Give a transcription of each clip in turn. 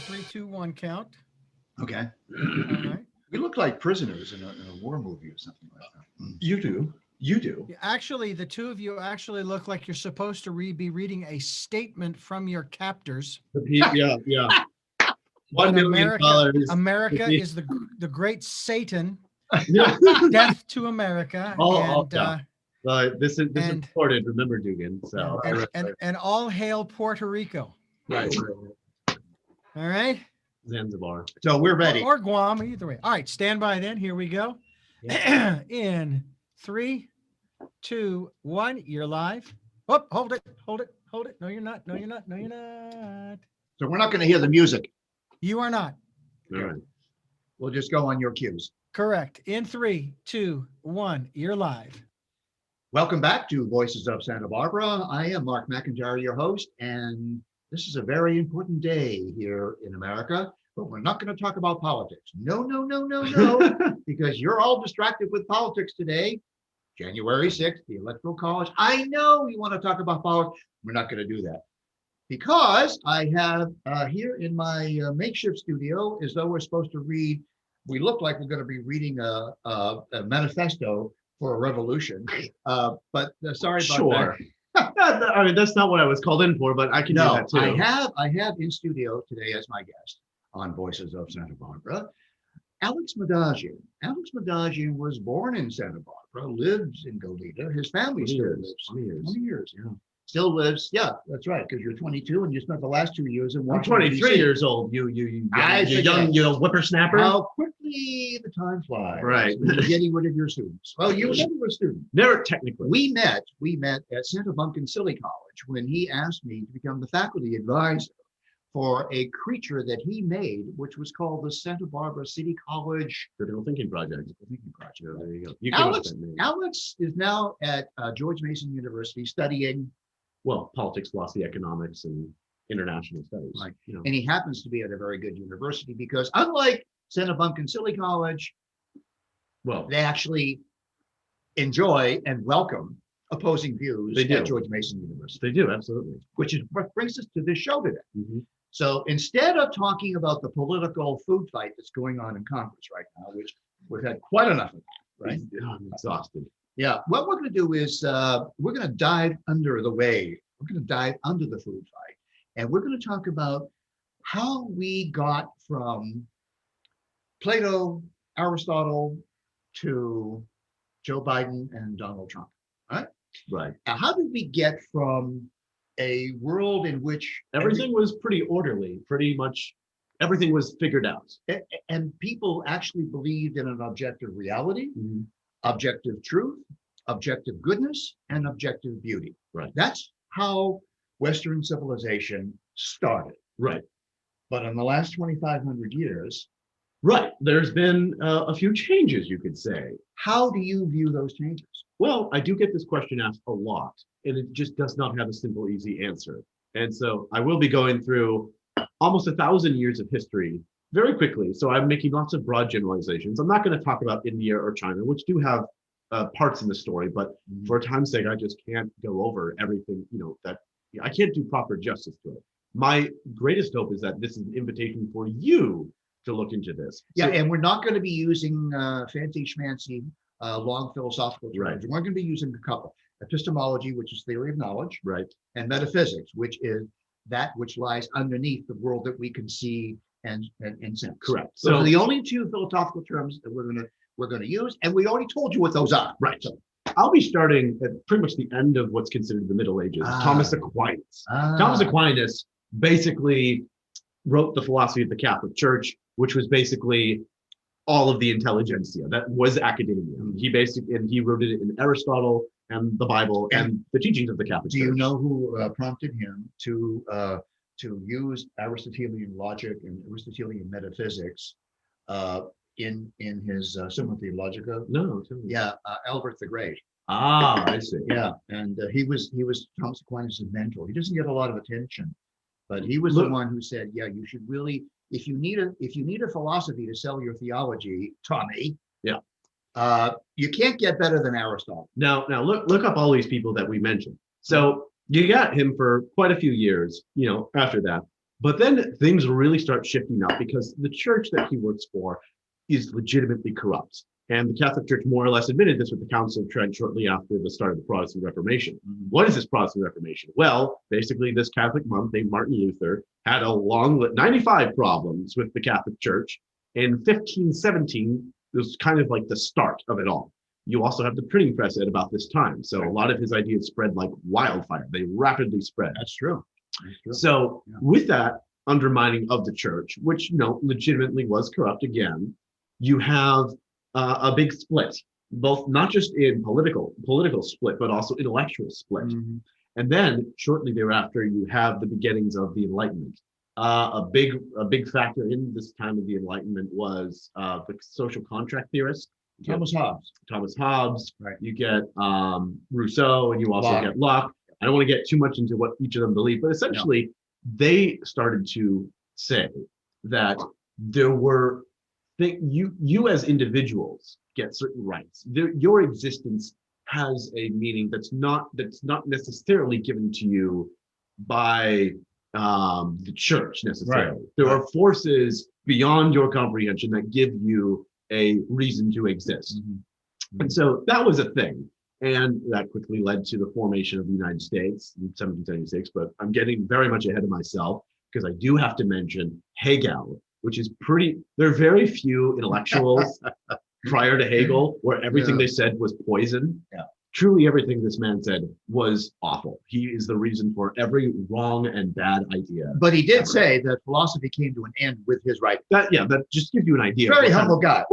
three, two, one count. Okay. All right. We look like prisoners in a war movie or something like that. You do. You do. Yeah, actually, the two of you actually look like you're supposed to be reading a statement from your captors. Yeah, yeah. $1 And million. America is the great Satan. Yeah. Death to America. This is and- recorded. Remember, Dugan. So And all hail Puerto Rico. right. All right. Zanzibar. So we're ready. Or Guam, either way. All right, stand by then. Here we go. In 3, 2, 1, you're live. Oh, hold it. No, you're not. No, you're not. So we're not going to hear the music. You are not. All right. We'll just go on your cues. Correct. In 3, 2, 1, you're live. Welcome back to Voices of Santa Barbara. I am Mark McIntyre, your host, and this is a very important day here in America, but we're not going to talk about politics. No, because you're all distracted with politics today. January 6th, the Electoral College. I know you want to talk about politics. We're not going to do that because I have here in my makeshift studio, as though we're supposed to read, we look like we're going to be reading a manifesto for a revolution. But sorry about that. I mean, that's not what I was called in for, but I can do that too. I have in studio today as my guest on Voices of Santa Barbara, Alex Madagian. Alex Madagian was born in Santa Barbara, lives in Goleta. His family still lives. 20 years, yeah. Still lives, yeah, that's right, because you're 22 and you spent the last 2 years in I'm Washington, 23 DC. years old. You forget. young whippersnapper. How quickly the time flies. Right. When you're getting rid of your students. Well, you were never a student. Never technically. We met at Santa Silly College when he asked me to become the faculty advisor for a creature that he made, which was called the Santa Barbara City College Critical Thinking Project. There you go. You came up with that name. Alex is now at George Mason University studying, Well, politics, philosophy, economics, and international studies. Right. You know. and he happens to be at a very good university because unlike Santa Silly College, Well, they actually enjoy and welcome opposing views They do. at George Mason University, they do, absolutely. which is what brings us to this show today. Mhm. So instead of talking about the political food fight that's going on in Congress right now, which we've had quite enough of that, right? I'm exhausted. Yeah, what we're going to do is we're going to dive under the wave. We're going to dive under the food fight. And we're going to talk about how we got from Plato, Aristotle to Joe Biden and Donald Trump. Right. Now, how did we get from a world in which Everything was pretty orderly. Pretty much everything was figured out. and people actually believed in an objective reality, Mhm. objective truth, objective goodness, and objective beauty. Right. That's how Western civilization started. Right. But in the last 2,500 years, Right. There's been a few changes, you could say. how do you view those changes? Well, I do get this question asked a lot, and it just does not have a simple, easy answer. And so I will be going through almost 1,000 years of history very quickly. So I'm making lots of broad generalizations. I'm not going to talk about India or China, which do have parts in the story, but for time's sake, I just can't go over everything, that I can't do proper justice to it. My greatest hope is that this is an invitation for you to look into this. Yeah, So- and we're not going to be using fancy schmancy, long philosophical terms. Right. We're going to be using a couple: epistemology, which is theory of knowledge, right. and metaphysics, which is that which lies underneath the world that we can see and sense. Correct. Those So are the only two philosophical terms that we're going to use, and we already told you what those are. Right. So, I'll be starting at pretty much the end of what's considered the Middle Ages. Thomas Aquinas. Thomas Aquinas basically wrote the philosophy of the Catholic Church, which was basically all of the intelligentsia. That was academia. He wrote it in Aristotle and the Bible and the teachings of the Catholic Do Church. you know who prompted him to use Aristotelian logic and Aristotelian metaphysics in his Summa Theologica? No. Tell me. Yeah, Albert the Great. I see. Yeah, and he was Thomas Aquinas' mentor. He doesn't get a lot of attention, but he was the one who said, "Yeah, you should really, if you need a philosophy to sell your theology, Tommy, Yeah. You can't get better than Aristotle." Now look up all these people that we mentioned. So you got him for quite a few years, after that. But then things really start shifting up because the church that he works for is legitimately corrupt. And the Catholic Church more or less admitted this with the Council of Trent shortly after the start of the Protestant Reformation. What is this Protestant Reformation? Well, basically, this Catholic monk named Martin Luther had a long 95 problems with the Catholic Church. In 1517, it was kind of like the start of it all. You also have the printing press at about this time. So a lot of his ideas spread like wildfire. They rapidly spread. That's true. That's true. So with that undermining of the church, which legitimately was corrupt again, you have a big split, both not just in political split, but also intellectual split. And then shortly thereafter, you have the beginnings of the Enlightenment. A big factor in this time of the Enlightenment was the social contract theorist Thomas Hobbes. Thomas Hobbes. Right. You get Rousseau, and you also Locke. get Locke. I don't want to get too much into what each of them believe, but essentially, they started to say that there were you as individuals get certain rights. Your existence has a meaning that's not necessarily given to you by the church necessarily. Right. There are forces beyond your comprehension that give you a reason to exist. And so that was a thing. And that quickly led to the formation of the United States in 1776. But I'm getting very much ahead of myself because I do have to mention Hegel, which is there are very few intellectuals prior to Hegel where everything they said was poison. Truly everything this man said was awful. He is the reason for every wrong and bad idea. But he did say that philosophy came to an end with his writing. That just gives you an idea. Very humble guy.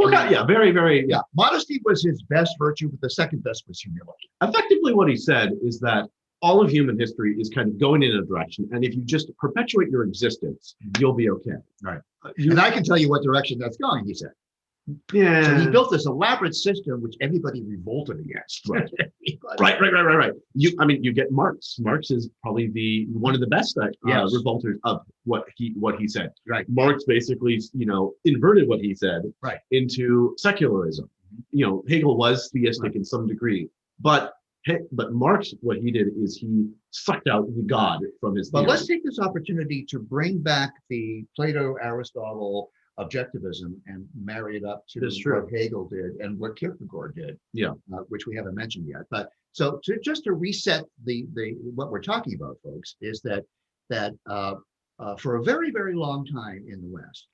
Very, very. Yeah. Modesty was his best virtue, but the second best was humility. Effectively, what he said is that all of human history is kind of going in a direction, and if you just perpetuate your existence, you'll be okay. Right. And I can tell you what direction that's going, he said. Yeah. So he built this elaborate system which everybody revolted against. Right. Right. You get Marx. Marx is probably one of the best revolters of what he said. Right. Marx basically, inverted what he said into secularism. Hegel was theistic in some degree, but Marx, what he did is he sucked out the God from his theory. But let's take this opportunity to bring back the Plato, Aristotle objectivism and marry it up to what Hegel did and what Kierkegaard did, which we haven't mentioned yet. But so just to reset the what we're talking about, folks, is that for a very, very long time in the West,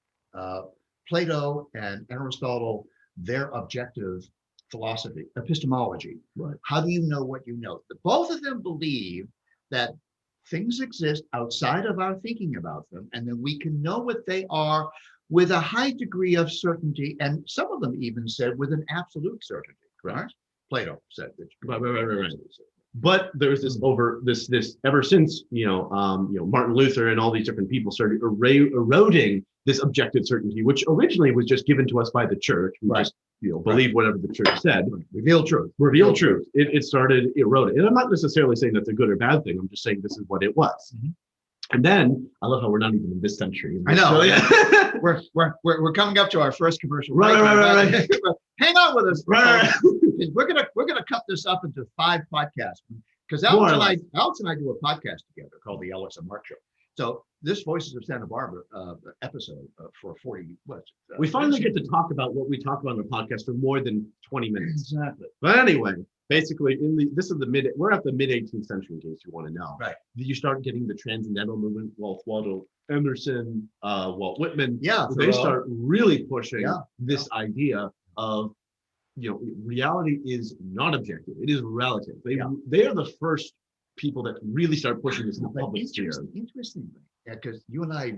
Plato and Aristotle, their objective philosophy, epistemology. Right. How do you know what you know? Both of them believe that things exist outside of our thinking about them, and then we can know what they are with a high degree of certainty, and some of them even said with an absolute certainty. Correct? Plato said that. Right. But there's this ever since Martin Luther and all these different people started eroding this objective certainty, which originally was just given to us by the church. We just believe whatever the church said. Reveal truth. It started eroding, and I'm not necessarily saying that's a good or bad thing. I'm just saying this is what it was. And then I love how we're not even in this century. I know. we're coming up to our first commercial. Right. Hang on with us. Right. We're gonna cut this up into 5 podcasts because Alex and I do a podcast together called the Alex and Mark Show. So this Voices of Santa Barbara episode for 40. We finally get to talk about what we talk about on the podcast for more than 20 minutes. Exactly. But anyway, basically, we're at the mid 18th century, in case you want to know. Right. You start getting the transcendental movement, Waldo Emerson, Walt Whitman. Yeah. They start really pushing this idea of, reality is not objective; it is relative. They are the first people that really start pushing this in the public sphere. Interestingly, because you and I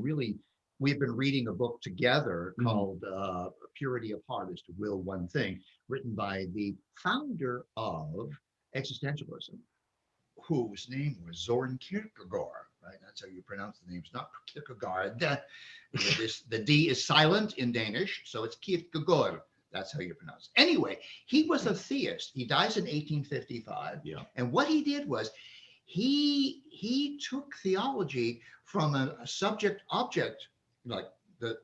we've been reading a book together called Purity of Heart is to Will One Thing, written by the founder of existentialism, whose name was Soren Kierkegaard, right? That's how you pronounce the name. It's not Kierkegaard. The D is silent in Danish, so it's Kierkegaard. That's how you pronounce it. Anyway, he was a theist. He dies in 1855. Yeah. And what he did was he took theology from a subject object, like the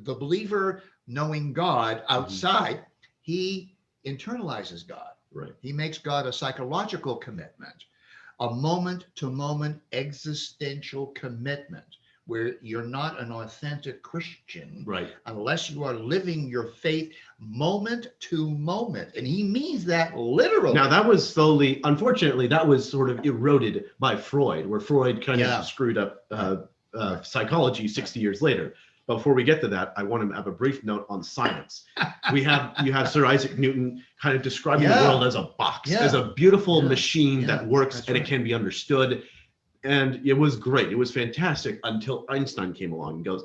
believer knowing God outside. He internalizes God. Right. He makes God a psychological commitment, a moment to moment existential commitment where you're not an authentic Christian Right. unless you are living your faith moment to moment. And he means that literally. Now that was slowly, unfortunately, that was sort of eroded by Freud, where Freud kind Yeah. of screwed up psychology 60 years later. But before we get to that, I want to have a brief note on science. You have Sir Isaac Newton kind of describing the Yeah. world as a box, Yeah. as a beautiful Yeah. machine Yeah. that works That's and right. it can be understood. And it was great. It was fantastic until Einstein came along and goes,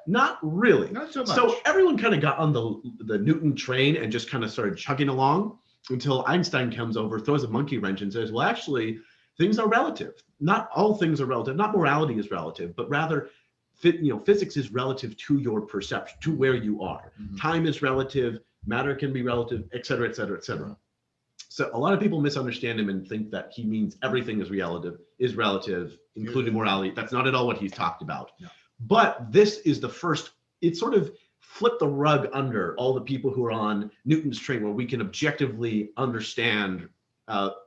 not really. Not so much. So everyone kind of got on the Newton train and just kind of started chugging along until Einstein comes over, throws a monkey wrench and says, well, actually, things are relative. Not all things are relative. Not morality is relative, but rather, physics is relative to your perception, to where you are. Mhm. Time is relative, matter can be relative, et cetera, et cetera, et cetera. So a lot of people misunderstand him and think that he means everything is relative, including morality. That's not at all what he's talked about. No. But this is the first, it sort of flipped the rug under all the people who are on Newton's train, where we can objectively understand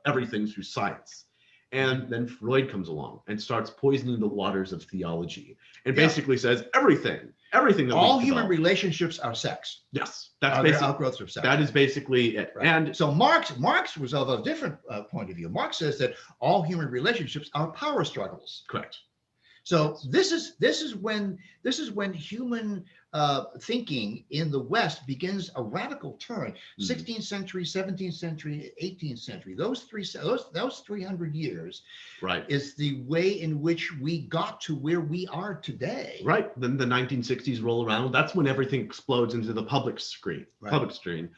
everything through science. And then Freud comes along and starts poisoning the waters of theology and basically says everything that all we human develop. relationships are sex. Yes, that's Are basically outgrowths of sex. that is basically it. Right. And so Marx was of a different point of view. Marx says that all human relationships are power struggles. correct. So this is when human thinking in the West begins a radical turn. 16th century, 17th century, 18th century. Those 300 years Right. is the way in which we got to where we are today. Right. Then the 1960s roll around. That's when everything explodes into the public screen. Right. Right.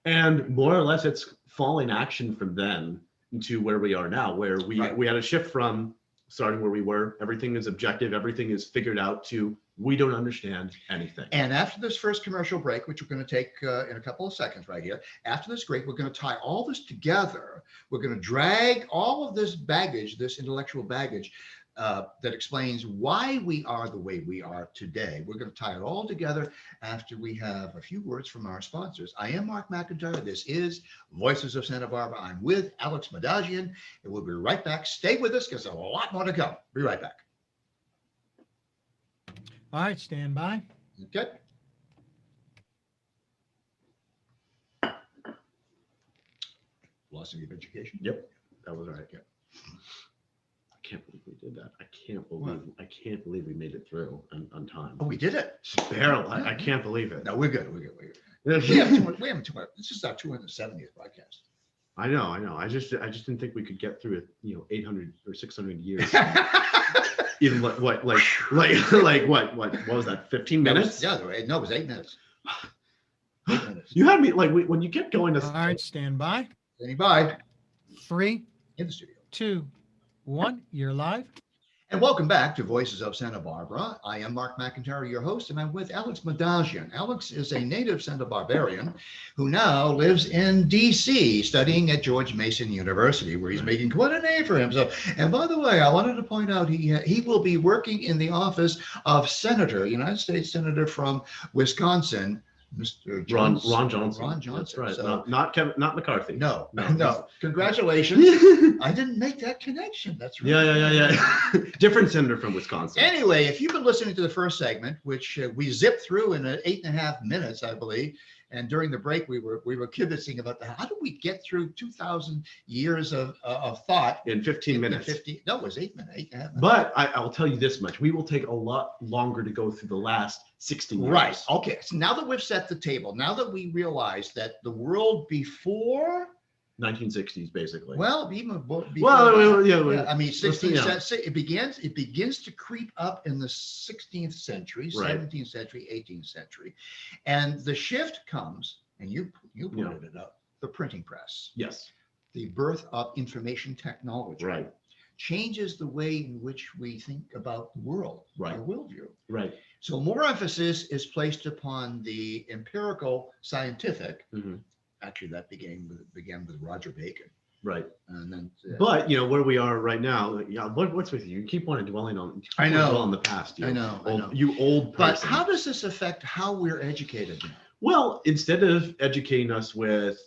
And more or less, it's falling action from then to where we are now, where we had a shift from starting where we were. Everything is objective. Everything is figured out to we don't understand anything. And after this first commercial break, which we're going to take in a couple of seconds right here, after this break, we're going to tie all this together. We're going to drag all of this baggage, this intellectual baggage that explains why we are the way we are today. We're going to tie it all together after we have a few words from our sponsors. I am Mark McIntyre. This is Voices of Santa Barbara. I'm with Alex Madagian, and we'll be right back. Stay with us because there's a lot more to come. Be right back. All right, stand by. Okay. Philosophy of education. Yep, that was all right. Yeah. I can't believe we did that. I can't believe we made it through on time. Oh, we did it. Barely. I can't believe it. No, we're good. We're good. We have 200. This is our 270th broadcast. I know. I just didn't think we could get through it. 800 or 600 years. Even what was that? 15 minutes? No, it was 8 minutes. 8 minutes. You had me when you kept going to. All right, stand by. Standing by 3, in the studio. 2, 1. You're live. And welcome back to Voices of Santa Barbara. I am Mark McIntyre, your host, and I'm with Alex Madagian. Alex is a native Santa Barbarian who now lives in D.C., studying at George Mason University, where he's making quite a name for himself. And by the way, I wanted to point out he will be working in the office of United States Senator from Wisconsin, Mr. Ron Johnson. Johnson. Ron Johnson. That's right. So, not McCarthy. no. Congratulations. I didn't make that connection. That's right. Yeah. Different senator from Wisconsin. Anyway, if you've been listening to the first segment, which we zipped through in 8.5 minutes, I believe, and during the break we were kibitzing about how do we get through 2,000 years of thought in 15 minutes. 50? No, it was 8 minutes, 8.5 minutes. But I'll tell you this much: we will take a lot longer to go through the last 16 years. Right. Okay. So now that we've set the table, now that we realize that the world before 1960s, basically. Well, even before, I mean, 16th century, it begins to creep up in the 16th century, Right. 17th century, 18th century, and the shift comes, and you pointed it up, the printing press, Yes. the birth of information technology, Right. changes the way in which we think about the world, Right. our worldview. Right. So more emphasis is placed upon the empirical scientific. Mhm. Actually, that began with Roger Bacon, Right. and then. But where we are right now, what's with you? You keep wanting to dwelling on. I know. Dwell on the past. I know. You old But person. how does this affect how we're educated now? Well, instead of educating us with,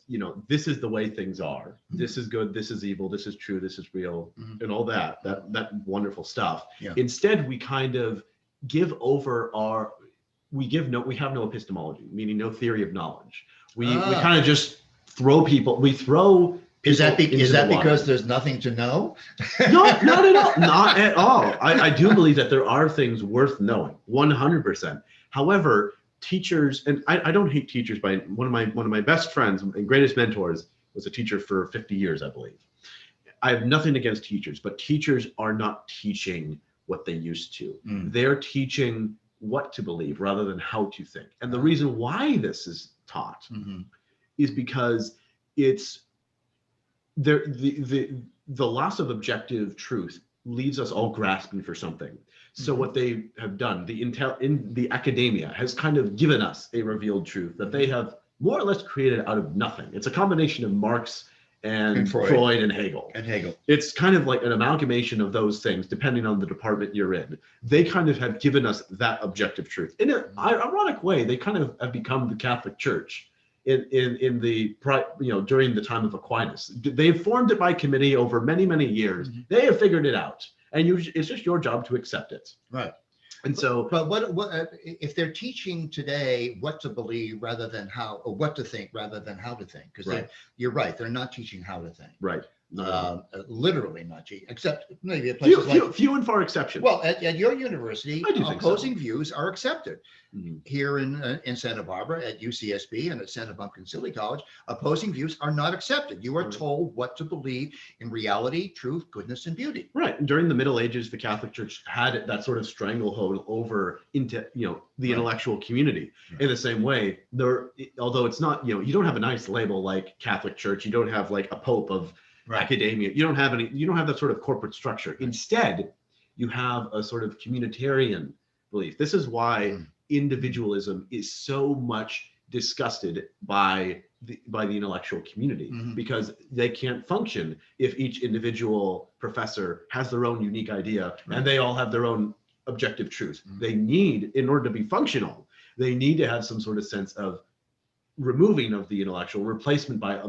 this is the way things are, this is good, this is evil, this is true, this is real, and all that wonderful stuff. Yeah. Instead, we kind of give over we have no epistemology, meaning no theory of knowledge. We kind of just throw people. Is that into the water. because there's nothing to know? No, not at all. Not at all. I do believe that there are things worth knowing, 100%. However, teachers, and I don't hate teachers. By one of my best friends and greatest mentors was a teacher for 50 years, I believe. I have nothing against teachers, but teachers are not teaching what they used to. They're teaching what to believe rather than how to think. And the reason why this is taught is because it's the loss of objective truth leaves us all grasping for something. So what they have done, the academia has kind of given us a revealed truth that they have more or less created out of nothing. It's a combination of Marx and Freud and Hegel. It's kind of like an amalgamation of those things, depending on the department you're in. They kind of have given us that objective truth. In an ironic way, they kind of have become the Catholic Church in the during the time of Aquinas. They've formed it by committee over many, many years. They have figured it out, and it's just your job to accept it. Right. And so, but what if they're teaching today what to believe rather than how, or what to think rather than how to think? Because you're right, they're not teaching how to think. Right. Literally not teaching, except maybe at places few and far exceptions. Well, at your university, opposing so. views are accepted. Here in Santa Barbara at UCSB and at Santa Buncombe College, opposing views are not accepted. You are told what to believe in reality, truth, goodness, and beauty. Right. And during the Middle Ages, the Catholic Church had that sort of stranglehold over into the intellectual community. In the same way, although it's not you don't have a nice label like Catholic Church, you don't have like a pope of academia, you don't have that sort of corporate structure. Instead, you have a sort of communitarian belief. This is why individualism is so much disgusted by the intellectual community, because they can't function if each individual professor has their own unique idea and they all have their own objective truth. They need, in order to be functional, they need to have some sort of sense of removing of the intellectual, replacement by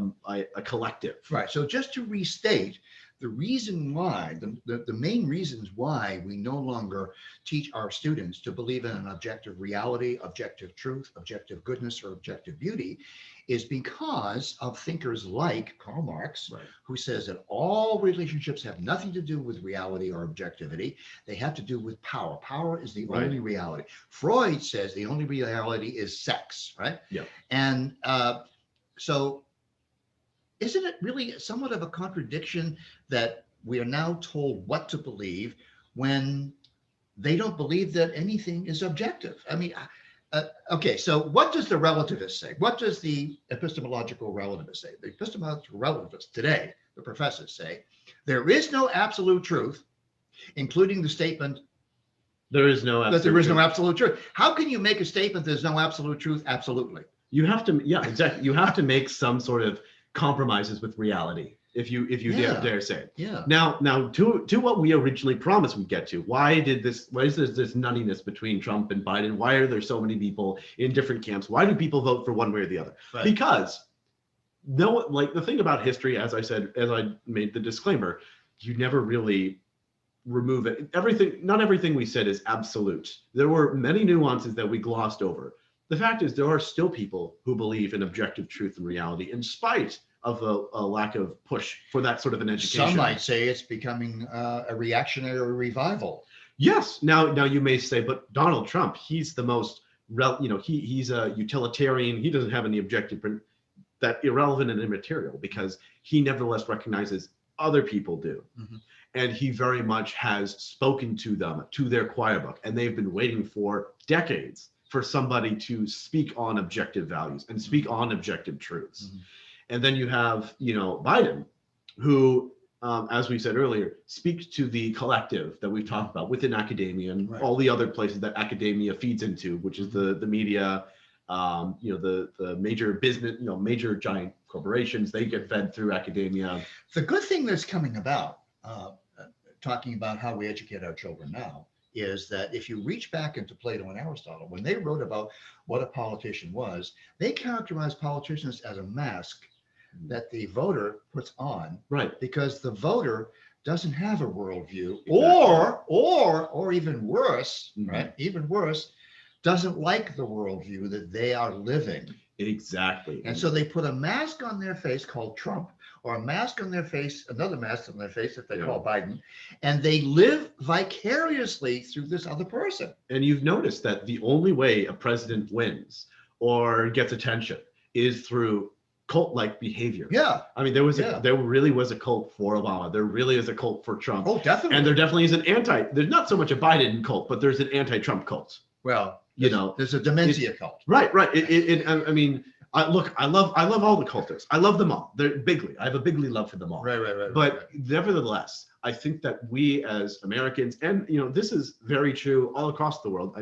a collective. Right. So just to restate, the reason why, the main reasons why we no longer teach our students to believe in an objective reality, objective truth, objective goodness, or objective beauty is because of thinkers like Karl Marx, who says that all relationships have nothing to do with reality or objectivity. They have to do with power. Power is the only reality. Freud says the only reality is sex, right? Yeah. And so isn't it really somewhat of a contradiction that we are now told what to believe when they don't believe that anything is objective? I mean, okay, so what does the relativist say? What does the epistemological relativist say? The epistemological relativists today, the professors say, there is no absolute truth, including the statement there is no absolute truth. How can you make a statement there's no absolute truth? Absolutely. You have to, exactly. You have to make some sort of compromises with reality if you dare say it. Yeah. Now to what we originally promised we'd get to. Why is this nuttiness between Trump and Biden? Why are there so many people in different camps? Why do people vote for one way or the other? Right. Because the thing about history, as I said, as I made the disclaimer, you never really remove it. Not everything we said is absolute. There were many nuances that we glossed over. The fact is, there are still people who believe in objective truth and reality in spite of a lack of push for that sort of an education. Some might say it's becoming a reactionary revival. Yes. Now you may say, but Donald Trump, he's the most, he's a utilitarian. He doesn't have any objective, that irrelevant and immaterial, because he nevertheless recognizes other people do. And he very much has spoken to them, to their choir book, and they've been waiting for decades for somebody to speak on objective values and speak on objective truths. And then you have, Biden, who, as we said earlier, speaks to the collective that we've talked about within academia and all the other places that academia feeds into, which is the media, the major business, major giant corporations, they get fed through academia. The good thing that's coming about, talking about how we educate our children now, is that if you reach back into Plato and Aristotle, when they wrote about what a politician was, they characterized politicians as a mask that the voter puts on, Right. because the voter doesn't have a worldview, Exactly. or even worse, Mhm. right? Even worse, doesn't like the worldview that they are living. Exactly. And so they put a mask on their face called Trump, or a mask on their face, another mask on their face that they Yeah. call Biden, and they live vicariously through this other person. And you've noticed that the only way a president wins or gets attention is through cult-like behavior. Yeah. I mean, there really was a cult for Obama. There really is a cult for Trump. Oh, definitely. And there definitely is there's not so much a Biden cult, but there's an anti-Trump cult. Well, You know, there's a dementia cult. Right. I mean, I love all the cultists. I love them all. They're bigly. I have a bigly love for them all. Right. But nevertheless, I think that we as Americans, and this is very true all across the world.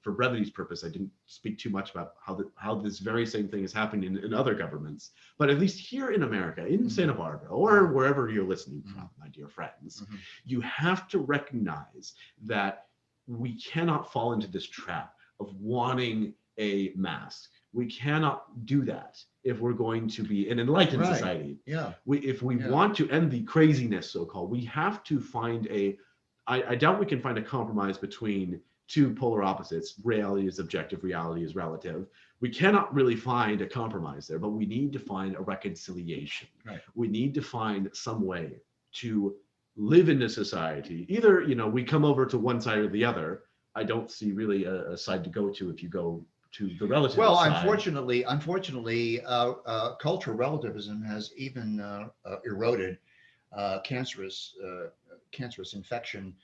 For brevity's purpose, I didn't speak too much about how this very same thing is happening in other governments. But at least here in America, in Santa Barbara, or wherever you're listening from, my dear friends, you have to recognize that we cannot fall into this trap of wanting a mask. We cannot do that if we're going to be an enlightened society. Yeah. If we want to end the craziness, so-called, we have to find I doubt we can find a compromise between two polar opposites. Reality is objective, reality is relative. We cannot really find a compromise there, but we need to find a reconciliation. Right. We need to find some way to live in a society. Either, we come over to one side or the other. I don't see really a side to go to if you go to the relative Well, side. unfortunately, cultural relativism has even eroded cancerous infection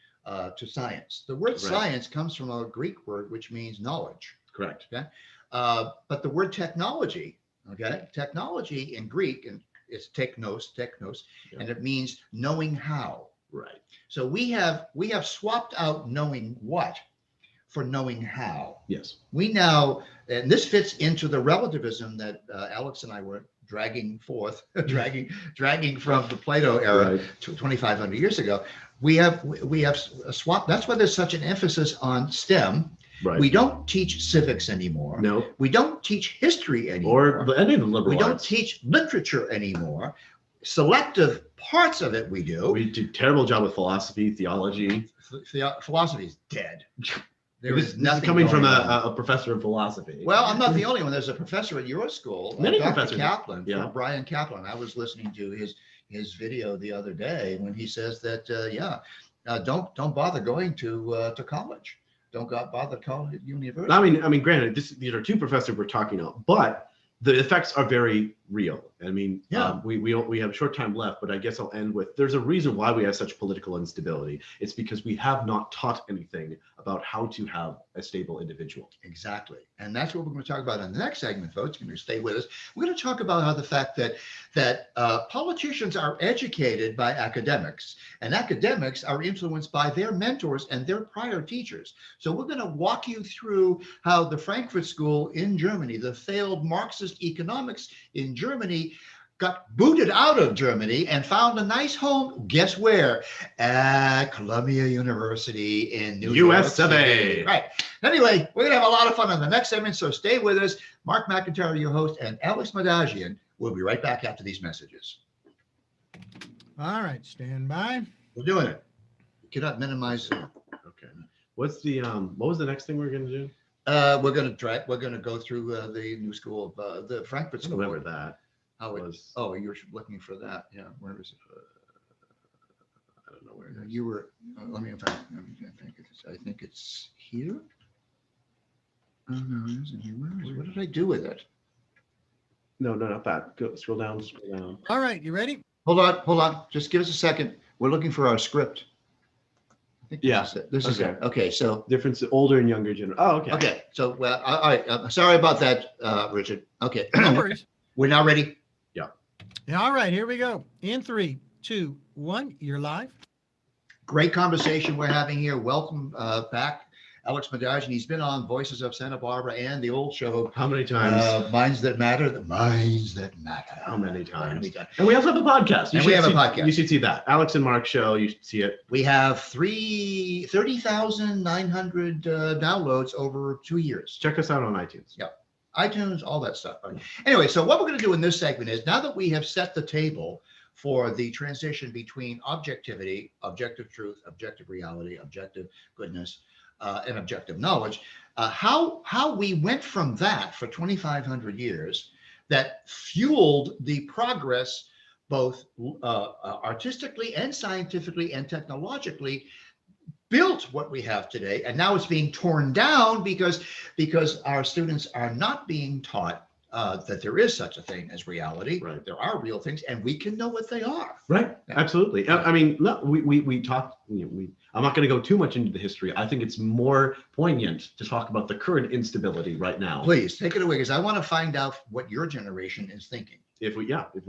to science. The word science comes from a Greek word which means knowledge. Correct. Okay, but the word technology, technology in Greek, and it's technos, and it means knowing how. Right. So we have swapped out knowing what for knowing how. Yes. We now, and this fits into the relativism that Alex and I were dragging from the Plato era to 2,500 years ago. We have swapped. That's why there's such an emphasis on STEM. Right. We don't teach civics anymore. No. We don't teach history anymore. Or any of the liberal We don't arts. teach literature anymore. Selective parts of it we do. We do a terrible job with philosophy, theology. Philosophy is dead. This is coming from a professor of philosophy. Well, I'm not the only one. There's a professor at your school, Many Dr. professors. Kaplan, Yeah. Brian Kaplan. I was listening to his video the other day when he says that don't bother going to college. Don't bother college at university. I mean, granted, these are two professors we're talking about, but the effects are very real. I mean, we have a short time left, but I guess I'll end with, there's a reason why we have such political instability. It's because we have not taught anything about how to have a stable individual. Exactly. And that's what we're going to talk about in the next segment, folks. You're going to stay with us. We're going to talk about how the fact that politicians are educated by academics, and academics are influenced by their mentors and their prior teachers. So we're going to walk you through how the Frankfurt School in Germany, the failed Marxist economics in Germany, got booted out of Germany and found a nice home. Guess where? At Columbia University in New York City. Right. Anyway, we're going to have a lot of fun on the next segment, so stay with us. Mark McIntyre, your host, and Alex Madagian will be right back after these messages. All right, stand by. We're doing it. You cannot minimize. Okay. What was the next thing we're going to do? We're going to go through the new school of the Frankfurt School. Remember that. How it was. Oh, you were looking for that. Yeah. Where is it? I don't know where it is. You were. Let me find. I think it's here. Oh no, it isn't here. Where is it? What did I do with it? No, not that. Go scroll down. All right, you ready? Hold on. Just give us a second. We're looking for our script. I think Yeah. this is it. This is it. Okay, so Difference older and younger generation. Oh, okay. okay, so well, all right. Sorry about that, Richard. Okay, No worries. we're now ready. Yeah, all right, here we go. In 3, 2, 1, you're live. Great conversation we're having here. Welcome back. Alex Medaj, and he's been on Voices of Santa Barbara and the old show, How many times? Minds That Matter, the Minds That Matter. How many times? How many times? And we also have a podcast. And we have a podcast. You should see that. Alex and Mark show. You should see it. We have 30,900 downloads over 2 years. Check us out on iTunes. Yeah. iTunes, all that stuff. Anyway, so what we're going to do in this segment is, now that we have set the table for the transition between objectivity, objective truth, objective reality, objective goodness, and objective knowledge, how we went from that for 2,500 years that fueled the progress both artistically and scientifically and technologically, built what we have today, and now it's being torn down because our students are not being taught that there is such a thing as reality. Right. There are real things, and we can know what they are. Right. Yeah. Absolutely. I mean, look, we talked. I'm not going to go too much into the history. I think it's more poignant to talk about the current instability right now. Please take it away, because I want to find out what your generation is thinking. If we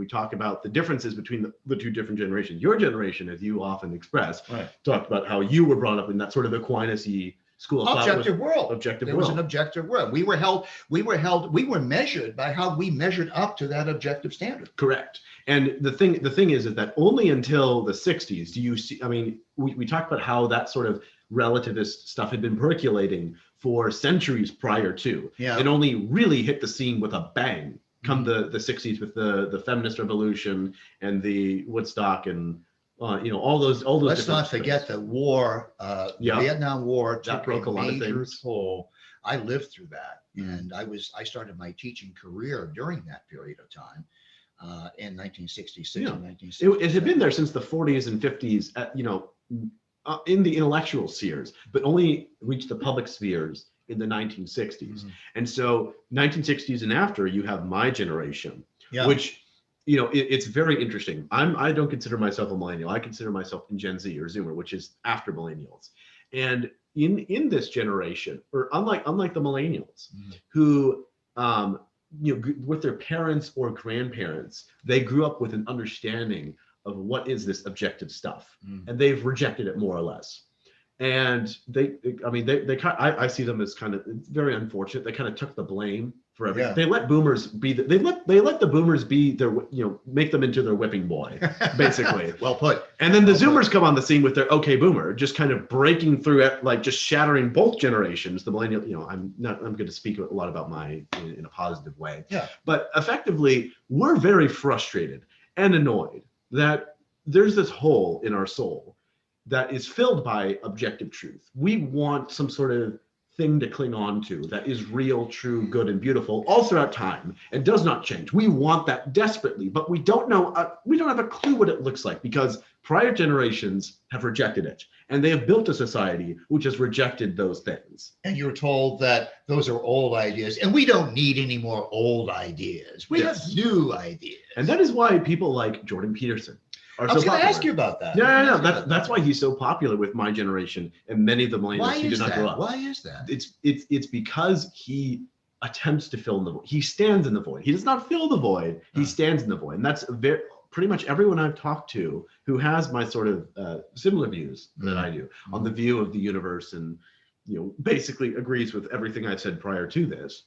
talk about the differences between the two different generations, your generation, as you often express, Right. talked about how you were brought up in that sort of Aquinas-y school of thought. Objective world. Objective There was world. an objective world. We were measured by how we measured up to that objective standard. Correct. And the thing is that only until the 60s do you see, I mean, we talked about how that sort of relativist stuff had been percolating for centuries prior to. Yeah. It only really hit the scene with a bang come the 60s with the feminist revolution and the Woodstock and all those. Let's different not forget that war, the Vietnam War, that broke a lot of things. toll. I lived through that, and I started my teaching career during that period of time, in 1966 and 1967. It had been there since the 40s and 50s, in the intellectual spheres, but only reached the public spheres in the 1960s. Mm-hmm. And so 1960s and after, you have my generation, Yeah. which, it's very interesting. I don't consider myself a millennial. I consider myself in Gen Z or Zoomer, which is after millennials. And in this generation, or unlike the millennials, who with their parents or grandparents, they grew up with an understanding of what is this objective stuff, and they've rejected it more or less. And I see them as kind of, it's very unfortunate. They kind of took the blame for everything. Yeah. They let boomers be they let the boomers be their, make them into their whipping boy, basically. Well put. And then the Zoomers come on the scene with their okay boomer, just kind of breaking through it, like just shattering both generations. The millennial, I'm going to speak a lot about in a positive way. Yeah. But effectively, we're very frustrated and annoyed that there's this hole in our soul that is filled by objective truth. We want some sort of thing to cling on to that is real, true, good, and beautiful all throughout time and does not change. We want that desperately, but we don't know, we don't have a clue what it looks like, because prior generations have rejected it, and they have built a society which has rejected those things. And you're told that those are old ideas, and we don't need any more old ideas. We have new ideas. And that is why people like Jordan Peterson are I was so going to popular. ask you about that. Yeah. That's why he's so popular with my generation and many of the millennials who did not grow up. Why is that? It's because he attempts to fill in the void. He stands in the void. He does not fill the void. He stands in the void. And that's pretty much everyone I've talked to who has my sort of similar views that I do on the view of the universe, and basically agrees with everything I've said prior to this,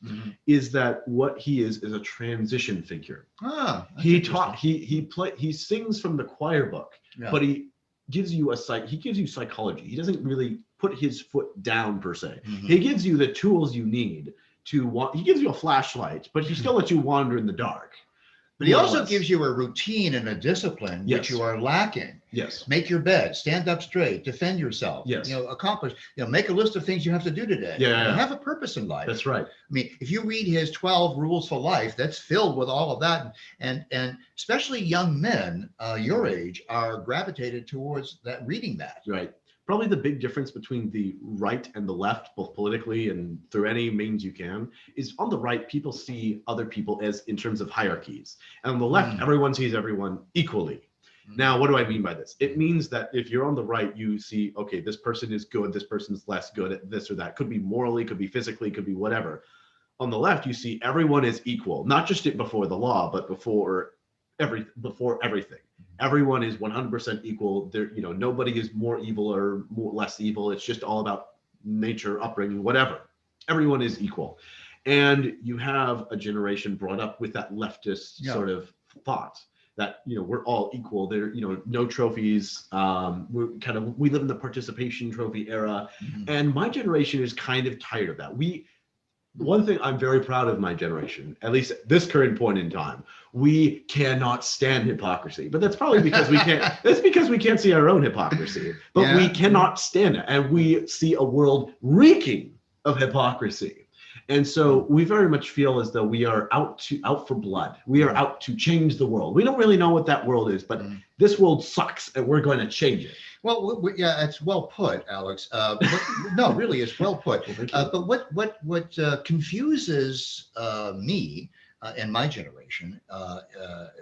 is that what he is a transition figure. He sings from the choir book, but he gives you psychology. He doesn't really put his foot down per se. He gives you the tools you need he gives you a flashlight, but he still lets you wander in the dark. But he also gives you a routine and a discipline which you are lacking. Yes. Make your bed, stand up straight, defend yourself. Yes. Accomplish, make a list of things you have to do today. Yeah. And have a purpose in life. That's right. I mean, if you read his 12 rules for life, that's filled with all of that. And especially young men your age are gravitated towards that, reading that. Right. Probably the big difference between the right and the left, both politically and through any means you can, is on the right, people see other people as in terms of hierarchies. And on the left, everyone sees everyone equally. Now, what do I mean by this? It means that if you're on the right, you see, okay, this person is good, this person's less good at this or that. Could be morally, could be physically, could be whatever. On the left, you see everyone is equal, not just before the law, but before everything. Everyone is 100% equal. There, nobody is more evil or less evil. It's just all about nature, upbringing, whatever. Everyone is equal. And you have a generation brought up with that leftist sort of thought that, we're all equal. There, no trophies. We live in the participation trophy era. And my generation is kind of tired of that. One thing I'm very proud of my generation, at least at this current point in time, we cannot stand hypocrisy. But that's probably because we can't. That's because we can't see our own hypocrisy. But we cannot stand it, and we see a world reeking of hypocrisy. And so we very much feel as though we are out for blood. We are out to change the world. We don't really know what that world is, but this world sucks, and we're going to change it. Well, yeah, it's well put, Alex. No, really, it's well put. But what confuses me and my generation,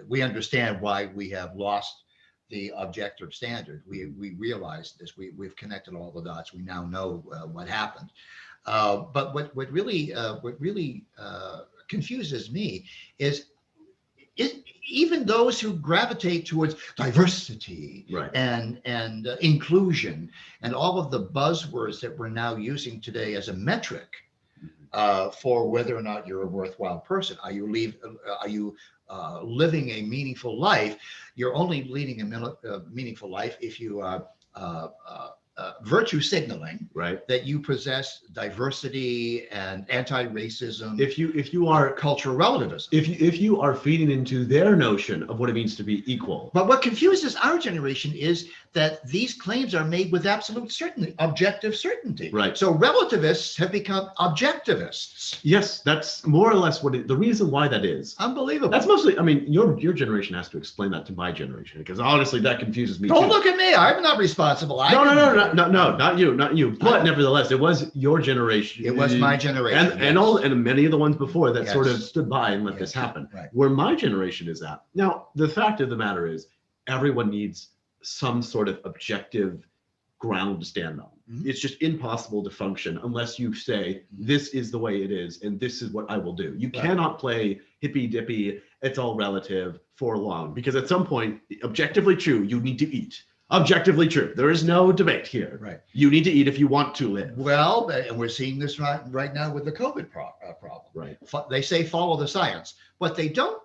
we understand why we have lost the objective standard. We realize this. We've connected all the dots. We now know what happened. But what really confuses me is even those who gravitate towards diversity and inclusion and all of the buzzwords that we're now using today as a metric for whether or not you're a worthwhile person. Are you living a meaningful life? You're only leading a meaningful life if you are virtue signaling that you possess diversity and anti-racism. If you are cultural relativism. If you are feeding into their notion of what it means to be equal. But what confuses our generation is that these claims are made with absolute certainty, objective certainty. Right. So relativists have become objectivists. Yes, that's more or less the reason why that is. Unbelievable. That's mostly, your generation has to explain that to my generation, because honestly, that confuses me. Don't look at me. I'm not responsible. No, not you. But nevertheless, it was your generation. It was my generation. And many of the ones before that sort of stood by and let this happen. Right. Where my generation is at. Now, the fact of the matter is, everyone needs some sort of objective ground to stand on. It's just impossible to function unless you say, this is the way it is, and this is what I will do. You cannot play hippy dippy, it's all relative for long, because at some point, objectively true, you need to eat. Objectively true. There is no debate here. Right. You need to eat if you want to live. Well, and we're seeing this right now with the COVID problem. Right. They say follow the science. What they don't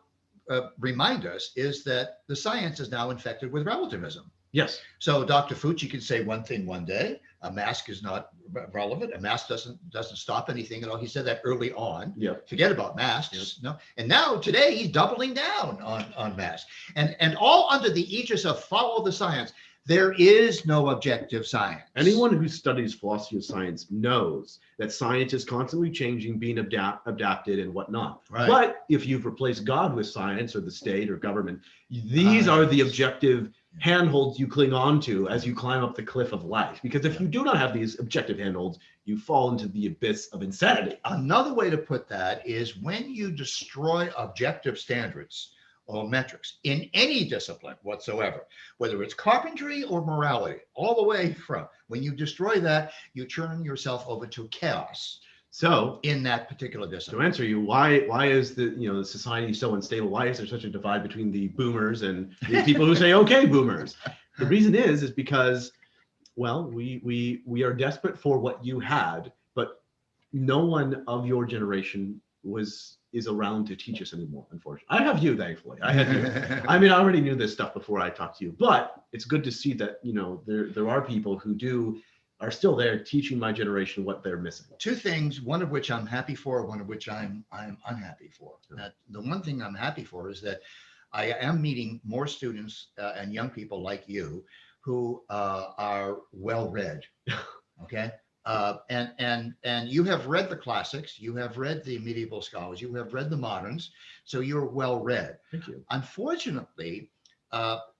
remind us is that the science is now infected with relativism. Yes. So Dr. Fauci can say one thing one day. A mask is not relevant. A mask doesn't stop anything at all. He said that early on. Yeah. Forget about masks. No. And now today he's doubling down on masks. And all under the aegis of follow the science. There is no objective science. Anyone who studies philosophy of science knows that science is constantly changing, being adapted and whatnot. Right. But if you've replaced God with science or the state or government, these are the objective handholds you cling on to as you climb up the cliff of life. Because if you do not have these objective handholds, you fall into the abyss of insanity. Another way to put that is when you destroy objective standards or metrics in any discipline whatsoever, whether it's carpentry or morality, all the way from when you destroy that, you turn yourself over to chaos. So in that particular discipline. To answer you, why is the society so unstable? Why is there such a divide between the boomers and the people who say okay boomers? The reason is because, well, we are desperate for what you had, but no one of your generation is around to teach us anymore, unfortunately. I have you, thankfully. I have you. I mean, I already knew this stuff before I talked to you, but it's good to see that, there are people who are still there teaching my generation what they're missing. Two things, one of which I'm happy for, one of which I'm unhappy for. The one thing I'm happy for is that I am meeting more students and young people like you who are well-read, okay? And you have read the classics, you have read the medieval scholars, you have read the moderns, so you're well-read. Thank you. Unfortunately,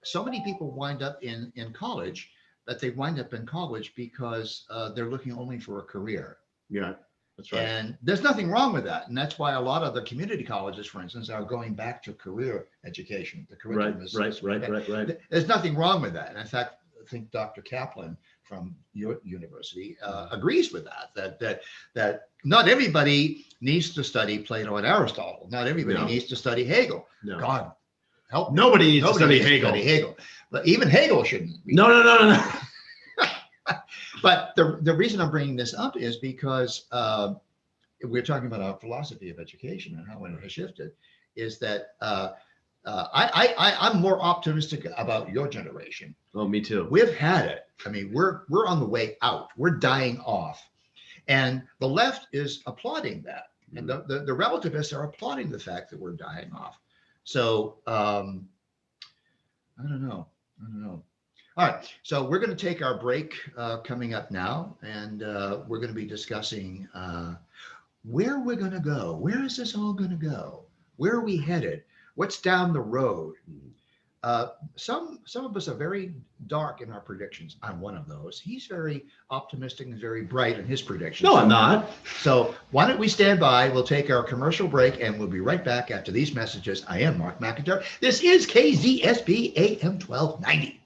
so many people wind up in college that they wind up in college because they're looking only for a career. Yeah, that's right. And there's nothing wrong with that. And that's why a lot of the community colleges, for instance, are going back to career education. The curriculum Right. There's nothing wrong with that. And in fact, I think Dr. Kaplan from your university agrees with that not everybody needs to study Plato and Aristotle. Not everybody needs to study Hegel. No. God help. Nobody needs to study Hegel. But even Hegel shouldn't. No. But the reason I'm bringing this up is because we're talking about our philosophy of education and how it has shifted. Is that I'm more optimistic about your generation. Oh, me too. We've had it. I mean, we're on the way out. We're dying off, and the left is applauding that, and the relativists are applauding the fact that we're dying off. So I don't know. All right, so we're going to take our break coming up now, and we're going to be discussing where we're going to go. Where is this all going to go? Where are we headed? What's down the road? Some of us are very dark in our predictions. I'm one of those. He's very optimistic and very bright in his predictions. No, I'm not. So why don't we stand by? We'll take our commercial break, and we'll be right back after these messages. I am Mark McIntyre. This is KZSB AM 1290.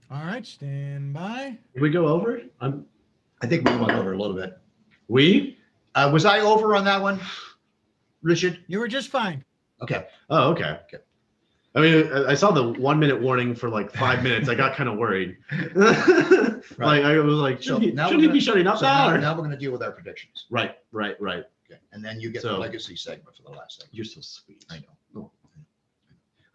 All right, stand by. Did we go over? I think we went over a little bit. We? Was I over on that one, Richard? You were just fine. Okay. Oh, okay. I mean, I saw the 1 minute warning for like 5 minutes. I got kind of worried. Like I was like, should he be shutting up now? Now we're going to deal with our predictions. Right. Okay. And then you get the legacy segment for the last segment. You're so sweet. I know.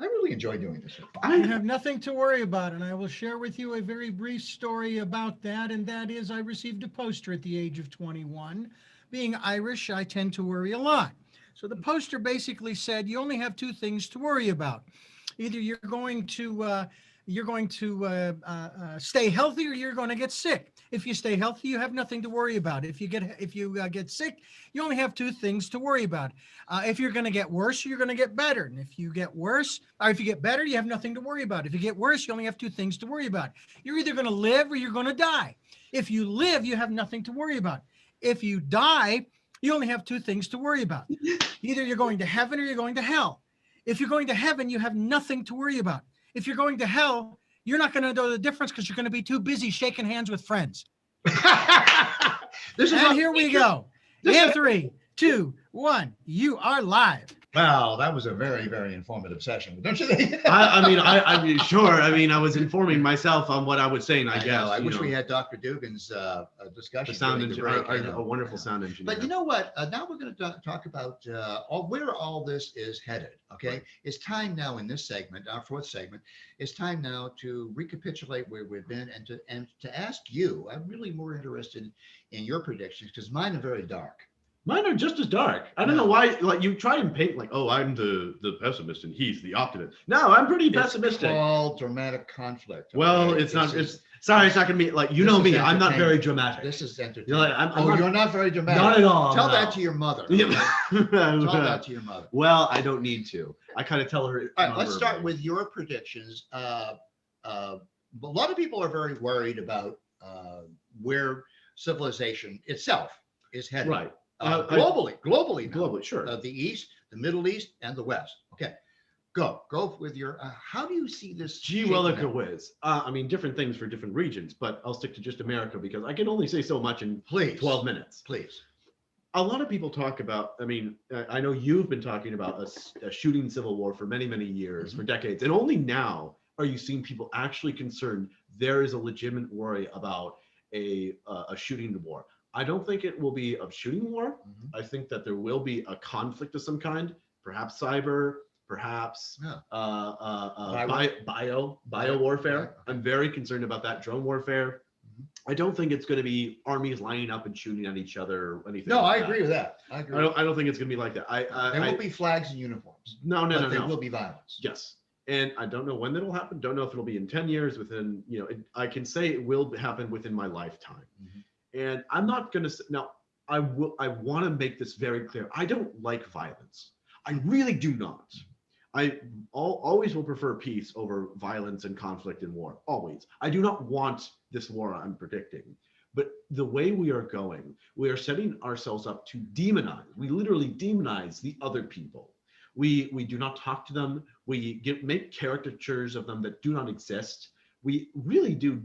I really enjoy doing this. I have nothing to worry about, and I will share with you a very brief story about that, and that is I received a poster at the age of 21. Being Irish, I tend to worry a lot. So the poster basically said you only have two things to worry about. Either you're going to stay healthy or you're going to get sick. If you stay healthy, you have nothing to worry about. If you get sick, you only have two things to worry about. If you're going to get worse, you're going to get better. And if you get worse, or if you get better, you have nothing to worry about. If you get worse, you only have two things to worry about. You're either going to live or you're going to die. If you live, you have nothing to worry about. If you die, you only have two things to worry about. Either you're going to heaven or you're going to hell. If you're going to heaven, you have nothing to worry about. If you're going to hell, you're not going to know the difference because you're going to be too busy shaking hands with friends. Here we go. In 3, 2, 1, you are live. Wow, that was a very, very informative session, don't you think? I mean, sure. I mean, I was informing myself on what I was saying, I guess. I wish we had Dr. Dugan's discussion. The sound engineer, a wonderful sound engineer. But you know what? Now we're going to talk about where all this is headed, okay? Right. It's time now in this segment, our fourth segment, it's time now to recapitulate where we've been and to ask you. I'm really more interested in your predictions because mine are very dark. Mine are just as dark. I don't know why. Like you try and paint like, oh, I'm the pessimist and he's the optimist. No, I'm pretty pessimistic. It's called dramatic conflict. Well, it's not. It's not going to be like you know me. I'm not very dramatic. This is entertaining. You're like, you're not very dramatic. Not at all. Tell that to your mother. Tell that to your mother. Well, I don't need to. I kind of tell her. All right, let's start with your predictions. A lot of people are very worried about where civilization itself is headed. Right. Globally, sure. The East, the Middle East, and the West. Okay, go with your. How do you see this? Gee williker whiz. I mean, different things for different regions, but I'll stick to just America because I can only say so much in 12 minutes. Please. A lot of people talk about. I mean, I know you've been talking about a shooting civil war for many, many years, for decades, and only now are you seeing people actually concerned there is a legitimate worry about a shooting war. I don't think it will be a shooting war. I think that there will be a conflict of some kind, perhaps cyber, perhaps bio warfare. I'm very concerned about that, drone warfare. I don't think it's going to be armies lining up and shooting at each other or anything. No, I agree with that. I don't think it's going to be like that. There will be flags and uniforms. No. There will be violence. Yes. And I don't know when that'll happen. Don't know if it'll be in 10 years within, I can say it will happen within my lifetime. And I'm not going to now. I want to make this very clear. I don't like violence. I really do not. I always will prefer peace over violence and conflict and war. Always. I do not want this war I'm predicting. But the way we are going, we are setting ourselves up to demonize. We literally demonize the other people. We do not talk to them. We make caricatures of them that do not exist. We really do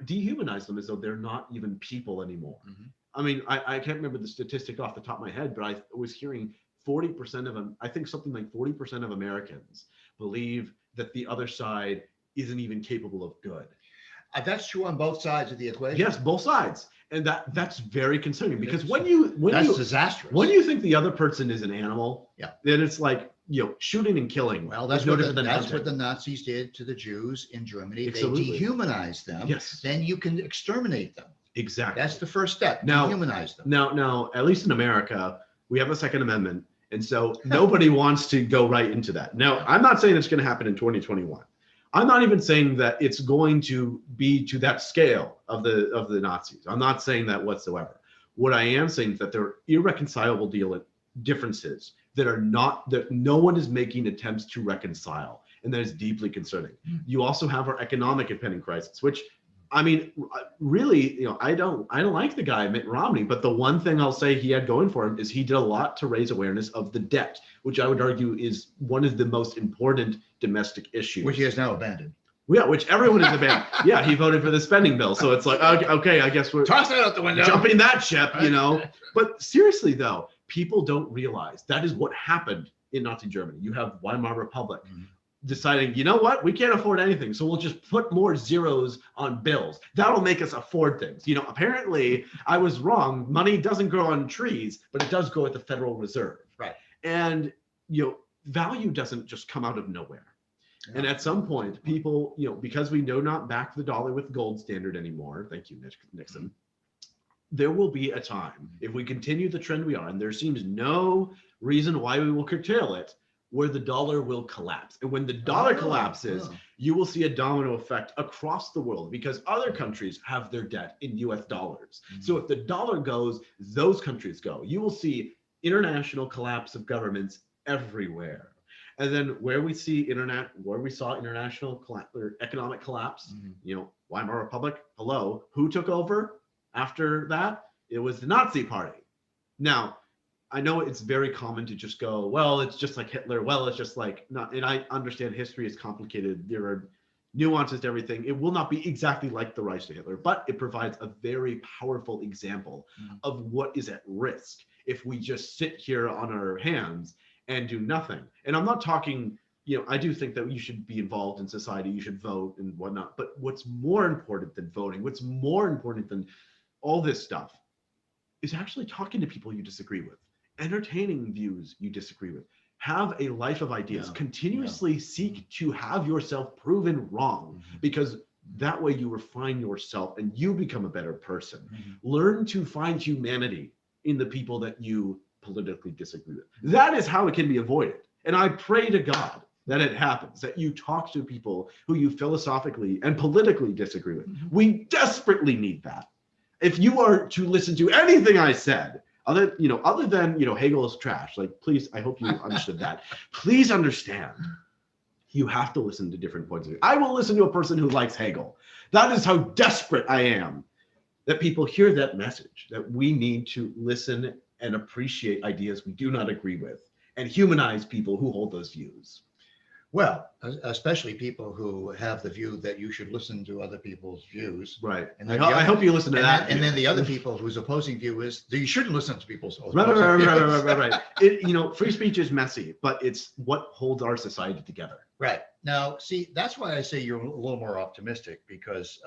dehumanize them as though they're not even people anymore. I mean, I can't remember the statistic off the top of my head, but I was hearing 40% of them, I think something like 40% of Americans believe that the other side isn't even capable of good. That's true on both sides of the equation. Yes, both sides. And that's very concerning because That's when disastrous. when you think the other person is an animal, Yeah. then it's like, shooting and killing. Well, that's is no what different than that's what hunting. the Nazis did to the Jews in Germany. Absolutely. They dehumanized them. Yes. Then you can exterminate them. Exactly. That's the first step. Now- Dehumanize them. Now, at least in America, we have a Second Amendment, and so nobody wants to go right into that. Now, I'm not saying it's going to happen in 2021. I'm not even saying that it's going to be to that scale of the Nazis. I'm not saying that whatsoever. What I am saying is that there are irreconcilable differences that no one is making attempts to reconcile, and that is deeply concerning. You also have our economic impending crisis, which, I mean, really, I don't like the guy Mitt Romney, but the one thing I'll say he had going for him is he did a lot to raise awareness of the debt, which I would argue is one of the most important domestic issues. Which he has now abandoned. Yeah, which everyone is abandoned. Yeah, he voted for the spending bill, so it's like, okay, I guess we're Toss that out the window. jumping that ship, But seriously, though, people don't realize that is what happened in Nazi Germany. You have Weimar Republic deciding, you know what, we can't afford anything, so we'll just put more zeros on bills. That'll make us afford things. Apparently, I was wrong. Money doesn't grow on trees, but it does grow at the Federal Reserve. Right. And value doesn't just come out of nowhere. And at some point, people, because we do not back the dollar with gold standard anymore, thank you, Nixon, there will be a time, if we continue the trend we are, and there seems no reason why we will curtail it, where the dollar will collapse. And when the dollar collapses, you will see a domino effect across the world because other countries have their debt in US dollars. So if the dollar goes, those countries go. You will see international collapse of governments everywhere. And then where we saw international economic collapse, Weimar Republic, hello, who took over after that? It was the Nazi Party. Now, I know it's very common to just go, well, it's just like Hitler. Well, it's just like not. And I understand history is complicated. There are nuances to everything. It will not be exactly like the rise to Hitler, but it provides a very powerful example of what is at risk if we just sit here on our hands and do nothing. And I'm not talking, I do think that you should be involved in society, you should vote and whatnot. But what's more important than voting, what's more important than all this stuff is actually talking to people you disagree with, entertaining views you disagree with, have a life of ideas, continuously seek to have yourself proven wrong, because that way you refine yourself and you become a better person. Learn to find humanity in the people that you politically disagree with. That is how it can be avoided. And I pray to God that it happens, that you talk to people who you philosophically and politically disagree with. We desperately need that. If you are to listen to anything I said, other than Hegel is trash, like, please, I hope you understood that. Please understand, you have to listen to different points of view. I will listen to a person who likes Hegel. That is how desperate I am that people hear that message, that we need to listen and appreciate ideas we do not agree with, and humanize people who hold those views. Well, especially people who have the view that you should listen to other people's views. Right. And I then I hope you listen to that. And then the other people whose opposing view is that you shouldn't listen to people's opposing Right. Free speech is messy, but it's what holds our society together. Right. Now, see, that's why I say you're a little more optimistic, because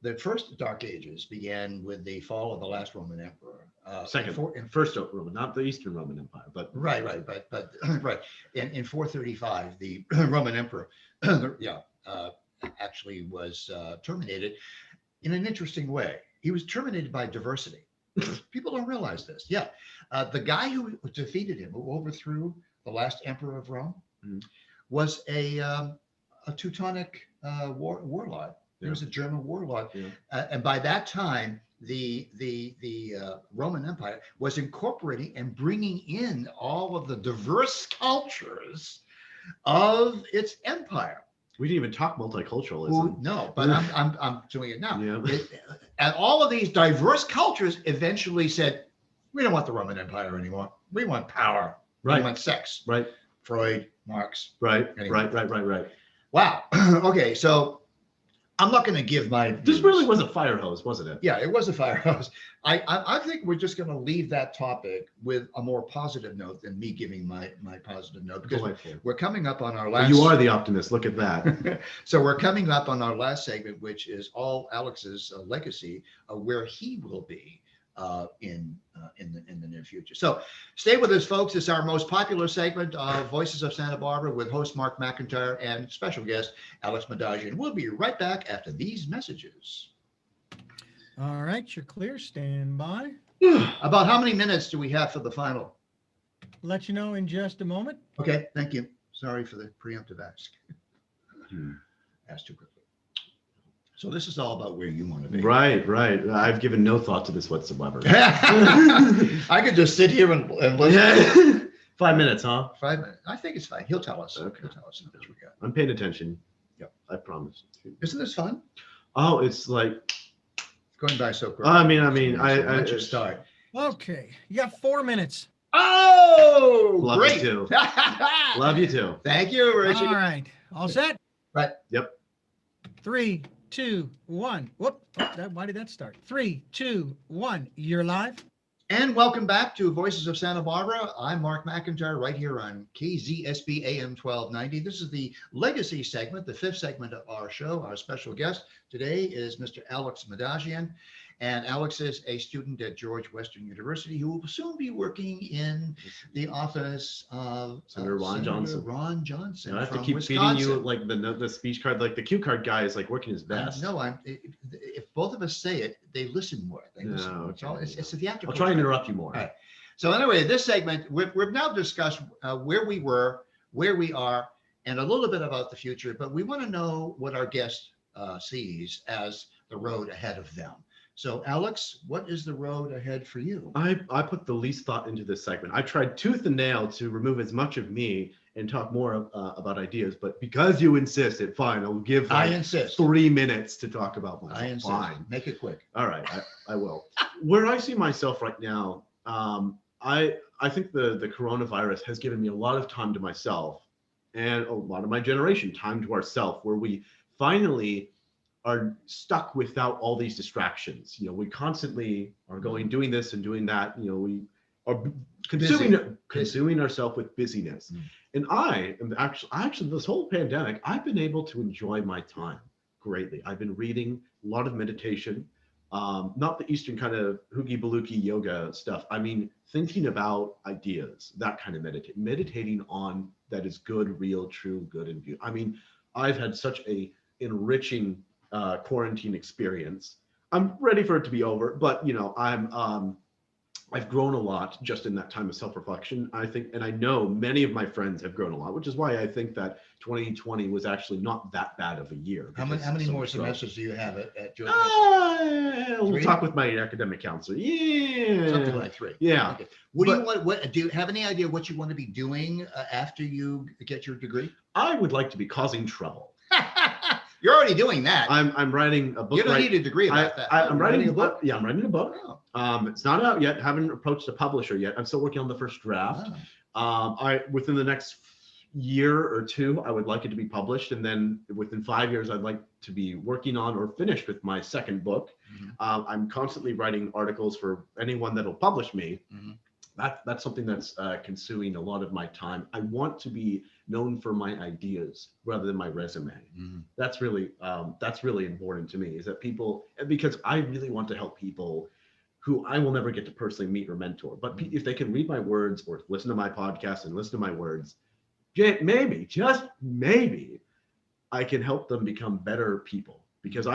the first Dark Ages began with the fall of the last Roman emperor. First Roman, not the Eastern Roman Empire, but right. In 435, the Roman emperor, actually was terminated in an interesting way. He was terminated by diversity. People don't realize this. Yeah, the guy who defeated him, who overthrew the last emperor of Rome, was a Teutonic warlord. He was a German warlord, and by that time, the Roman Empire was incorporating and bringing in all of the diverse cultures of its empire. We didn't even talk multiculturalism. No, but I'm doing it now. Yeah. And all of these diverse cultures eventually said, we don't want the Roman Empire anymore. We want power. Right. We want sex. Right. Freud, Marx. Right. Anyway. Right. Wow. Okay. So I'm not going to give my This views. really was a fire hose, wasn't it? Yeah, it was a fire hose. I think we're just going to leave that topic with a more positive note than me giving my positive note, because Delightful. we're coming up on our Well, last. you are the optimist. Look at that. So we're coming up on our last segment, which is all Alex's legacy of where he will be in the near future. So stay with us, folks. It's our most popular segment of Voices of Santa Barbara with host Mark McIntyre and special guest Alex Madagian. We'll be right back after these messages. All right, you're clear. Stand by. About how many minutes do we have for the final? Let you know in just a moment. Okay, thank you. Sorry for the preemptive ask. Asked too quickly. So this is all about where you want to be. Right. I've given no thought to this whatsoever. I could just sit here and listen. Yeah. 5 minutes, huh? 5 minutes. I think it's fine. He'll tell us. Okay. He'll tell us how much we got. I'm paying attention. Yep. I promise. Isn't this fun? Oh, it's like, It's going by so quick. I mean, Why don't you start? Okay, you got 4 minutes. Oh, Love great. you too. Love you too. Thank you, Richie. All right, all set? Right. Yep. 3, 2, 1. Whoop! Why did that start? 3, 2, 1. You're live. And welcome back to Voices of Santa Barbara. I'm Mark McIntyre right here on KZSB AM1290. This is the legacy segment, the fifth segment of our show. Our special guest today is Mr. Alex Madagian. And Alex is a student at George Western University who will soon be working in the office of Senator Ron Johnson. Ron Johnson. I have to from keep Wisconsin. feeding you like the speech card, like the cue card guy is like working his best. No, if both of us say it, they listen more. They listen more. Okay. It's a theatrical. I'll try and interrupt you more. All right. So anyway, this segment, we've now discussed where we were, where we are, and a little bit about the future, but we want to know what our guest sees as the road ahead of them. So Alex, what is the road ahead for you? I put the least thought into this segment. I tried tooth and nail to remove as much of me and talk more about ideas, but because you insisted, fine, I'll give I insist. 3 minutes to talk about myself. I insist. Fine. Make it quick. All right, I will. Where I see myself right now, I think the coronavirus has given me a lot of time to myself and a lot of my generation time to ourselves, where we finally are stuck without all these distractions. You know, we constantly are doing this and doing that. You know, we are consuming ourselves with busyness. And I am actually this whole pandemic, I've been able to enjoy my time greatly. I've been reading a lot of meditation, not the Eastern kind of hoogie baluki yoga stuff. I mean, thinking about ideas, that kind of meditating on that is good, real, true, good, and beautiful. I mean, I've had such a enriching quarantine experience. I'm ready for it to be over, but you know, I've grown a lot just in that time of self-reflection. I think, and I know many of my friends have grown a lot, which is why I think that 2020 was actually not that bad of a year. How many more semesters do you have at George? We'll talk with my academic counselor. Yeah, Something like 3. Yeah. Okay. What do you want? What do you have any idea what you want to be doing after you get your degree? I would like to be causing trouble. You're already doing that. I'm writing a book. You don't need a degree about that. I'm writing a book. Yeah, I'm writing a book. Oh. It's not out yet. Haven't approached a publisher yet. I'm still working on the first draft. Oh. Within the next year or 2, I would like it to be published, and then within 5 years, I'd like to be working on or finished with my second book. Mm-hmm. I'm constantly writing articles for anyone that'll publish me. Mm-hmm. That's something that's consuming a lot of my time. I want to be known for my ideas rather than my resume. Mm-hmm. That's really important to me, is that people, because I really want to help people who I will never get to personally meet or mentor. But if they can read my words or listen to my podcast and listen to my words, maybe, just maybe, I can help them become better people. Because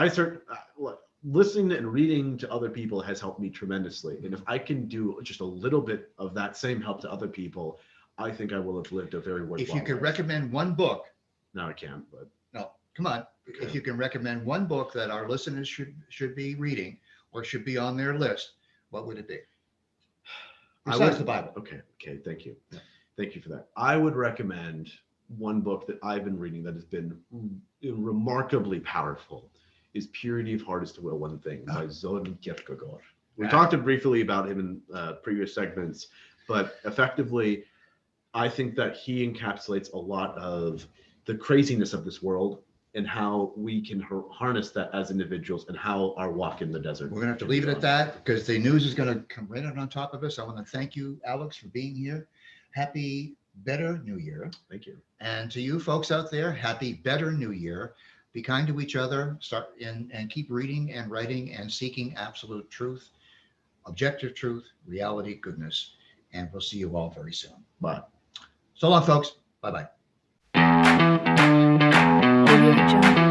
listening and reading to other people has helped me tremendously. And if I can do just a little bit of that same help to other people, I think I will have lived a very worthwhile life. If you could recommend one book. No, I can't, but. No, come on. Okay. If you can recommend one book that our listeners should be reading or should be on their list, what would it be? Besides the Bible. Okay, thank you. Yeah. Thank you for that. I would recommend one book that I've been reading that has been remarkably powerful. Is Purity of Heart is to Will One Thing by Søren Kierkegaard. We talked briefly about him in previous segments, but effectively, I think that he encapsulates a lot of the craziness of this world and how we can harness that as individuals and how our walk in the desert. We're gonna have to leave it at that because the news is gonna come right on top of us. I want to thank you, Alex, for being here. Happy better New Year. Thank you. And to you folks out there, happy better New Year. Be kind to each other, start in and keep reading and writing and seeking absolute truth, objective truth, reality, goodness. And we'll see you all very soon. Bye. So long, folks. Bye-bye. Audio Jungle.